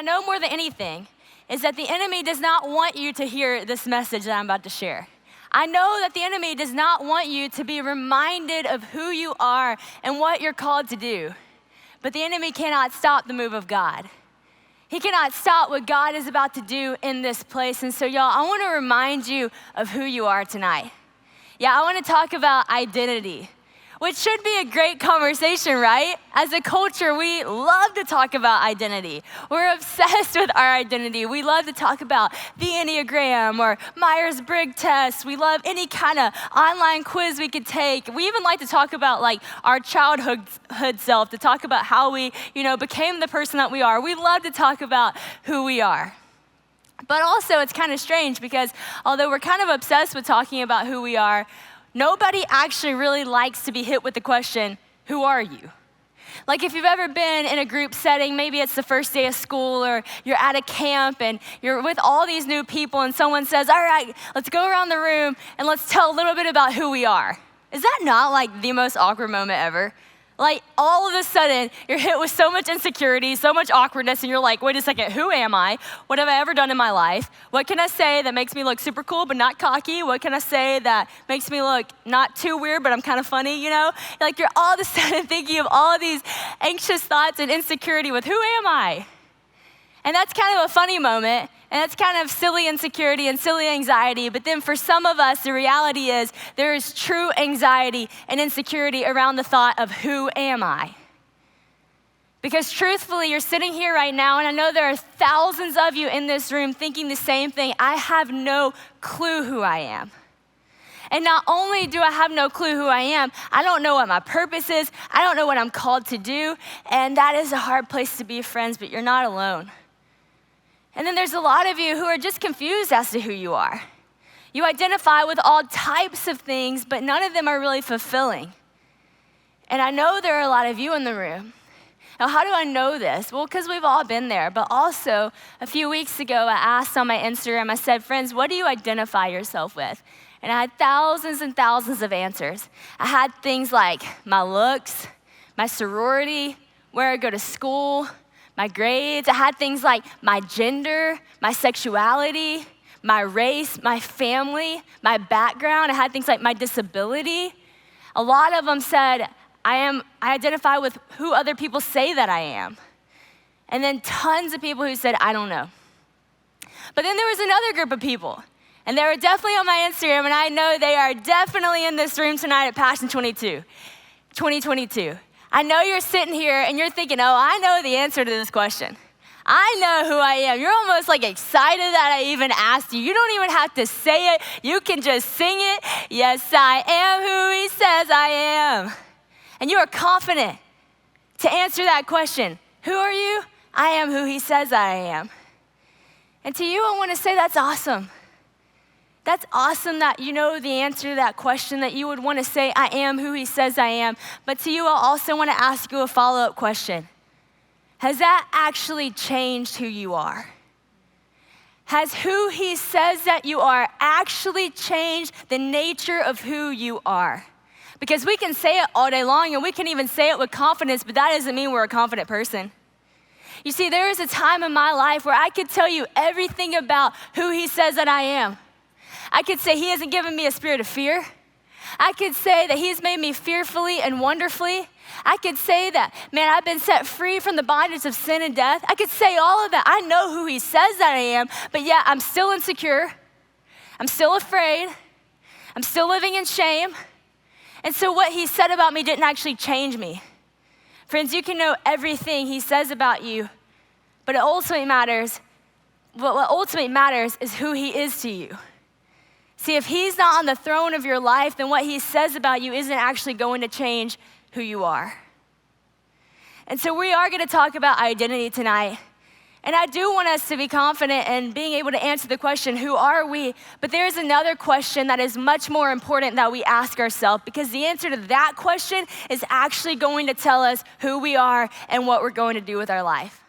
know more than anything is that the enemy does not want you to hear this message that I'm about to share. I know that the enemy does not want you to be reminded of who you are and what you're called to do. But the enemy cannot stop the move of God. He cannot stop what God is about to do in this place. And so, y'all, I want to remind you of who you are tonight. Yeah, I want to talk about identity, which should be a great conversation, right? As a culture, we love to talk about identity. We're obsessed with our identity. We love to talk about the Enneagram or Myers-Briggs test. We love any kind of online quiz we could take. We even like to talk about like our childhood self, to talk about how we, became the person that we are. We love to talk about who we are. But also, it's kind of strange because although we're kind of obsessed with talking about who we are, nobody actually really likes to be hit with the question, who are you? Like if you've ever been in a group setting, maybe it's the first day of school or you're at a camp and you're with all these new people and someone says, all right, let's go around the room and let's tell a little bit about who we are. Is that not like the most awkward moment ever? Like all of a sudden, you're hit with so much insecurity, so much awkwardness, and you're like, wait a second, who am I? What have I ever done in my life? What can I say that makes me look super cool but not cocky? What can I say that makes me look not too weird but I'm kind of funny, Like you're all of a sudden thinking of all of these anxious thoughts and insecurity with who am I? And that's kind of a funny moment, and that's kind of silly insecurity and silly anxiety. But then for some of us, the reality is there is true anxiety and insecurity around the thought of who am I? Because truthfully, you're sitting here right now, and I know there are thousands of you in this room thinking the same thing. I have no clue who I am. And not only do I have no clue who I am, I don't know what my purpose is. I don't know what I'm called to do. And that is a hard place to be, friends, but you're not alone. And then there's a lot of you who are just confused as to who you are. You identify with all types of things, but none of them are really fulfilling. And I know there are a lot of you in the room. Now, how do I know this? Well, because we've all been there. But also, a few weeks ago, I asked on my Instagram, I said, friends, what do you identify yourself with? And I had thousands and thousands of answers. I had things like my looks, my sorority, where I go to school, my grades. I had things like my gender, my sexuality, my race, my family, my background. I had things like my disability. A lot of them said, I identify with who other people say that I am. And then tons of people who said, I don't know. But then there was another group of people, and they were definitely on my Instagram, and I know they are definitely in this room tonight at Passion 2022. I know you're sitting here and you're thinking, oh, I know the answer to this question. I know who I am. You're almost like excited that I even asked you. You don't even have to say it. You can just sing it. Yes, I am who he says I am. And you are confident to answer that question. Who are you? I am who he says I am. And to you, I want to say that's awesome. That's awesome that you know the answer to that question, that you would want to say, I am who he says I am. But to you, I also want to ask you a follow-up question. Has that actually changed who you are? Has who he says that you are actually changed the nature of who you are? Because we can say it all day long, and we can even say it with confidence, but that doesn't mean we're a confident person. You see, there is a time in my life where I could tell you everything about who he says that I am. I could say he hasn't given me a spirit of fear. I could say that he's made me fearfully and wonderfully. I could say that, man, I've been set free from the bondage of sin and death. I could say all of that. I know who he says that I am, but yet I'm still insecure. I'm still afraid. I'm still living in shame. And so what he said about me didn't actually change me. Friends, you can know everything he says about you, but what ultimately matters is who he is to you. See, if he's not on the throne of your life, then what he says about you isn't actually going to change who you are. And so we are going to talk about identity tonight. And I do want us to be confident in being able to answer the question, who are we? But there's another question that is much more important that we ask ourselves, because the answer to that question is actually going to tell us who we are and what we're going to do with our life.